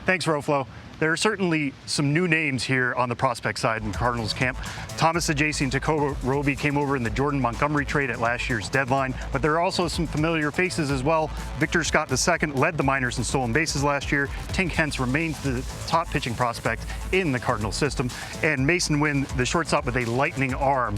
Thanks, Roflo. There are certainly some new names here on the prospect side in Cardinals camp. Thomas Ajasi and Takova Roby came over in the Jordan Montgomery trade at last year's deadline, but there are also some familiar faces as well. Victor Scott II led the minors in stolen bases last year. Tink Hence remains the top pitching prospect in the Cardinals system. And Masyn Winn, the shortstop with a lightning arm,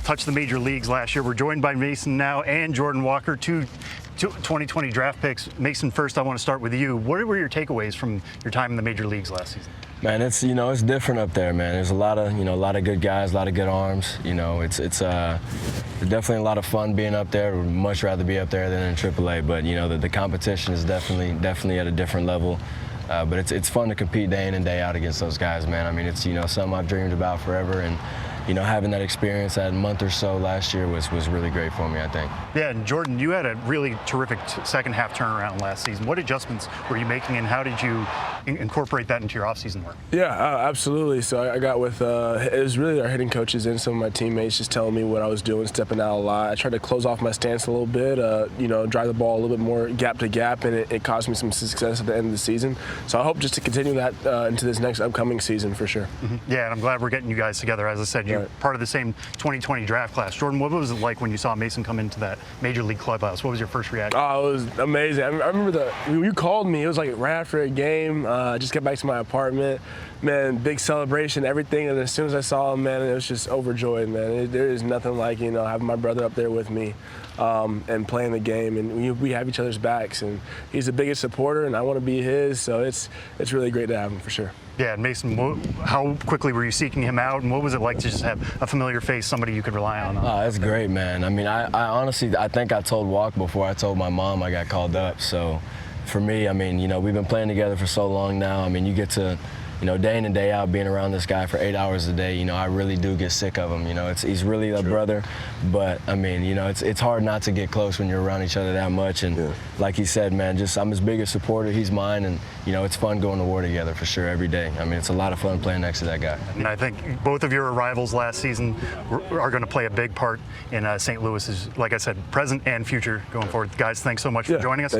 touched the major leagues last year. We're joined by Masyn now and Jordan Walker, two 2020 draft picks. Masyn, first I want to start with you. What were your takeaways from your time in the major leagues last season? Man, it's different up there, man. There's a lot of good guys, a lot of good arms. It's definitely a lot of fun being up there. Would much rather be up there than in AAA, but the competition is definitely at a different level. But it's fun to compete day in and day out against those guys, man. I mean, it's something I've dreamed about forever, and having that experience, that month or so last year was really great for me, I think. Yeah, and Jordan, you had a really terrific second half turnaround last season. What adjustments were you making, and how did you incorporate that into your offseason work? Yeah, absolutely. So I got with, it was really our hitting coaches and some of my teammates just telling me what I was doing, stepping out a lot. I tried to close off my stance a little bit, drive the ball a little bit more gap to gap, and it caused me some success at the end of the season. So I hope just to continue that into this next upcoming season for sure. Mm-hmm. Yeah, and I'm glad we're getting you guys together. As I said, you're part of the same 2020 draft class. Jordan, what was it like when you saw Masyn come into that major league clubhouse? What was your first reaction? Oh, it was amazing. I remember when you called me, it was like right after a game. I just got back to my apartment. Man, big celebration, everything. And as soon as I saw him, man, it was just overjoyed, man. There is nothing like, having my brother up there with me and playing the game. And we have each other's backs. And he's the biggest supporter, and I want to be his. So it's really great to have him for sure. Yeah, and Masyn, how quickly were you seeking him out, and what was it like to just have a familiar face, somebody you could rely on? Oh, that's great, man. I mean, I honestly, I think I told Walk before I told my mom I got called up. So for me, I mean, we've been playing together for so long now. I mean, you get to, day in and day out being around this guy for 8 hours a day, I really do get sick of him. He's really a brother, but I mean, it's hard not to get close when you're around each other that much. And like he said, man, I'm his biggest supporter. He's mine, and it's fun going to war together for sure every day. I mean, it's a lot of fun playing next to that guy. And I think both of your arrivals last season are going to play a big part in St. Louis's, like I said, present and future going forward. Guys, thanks so much for joining us.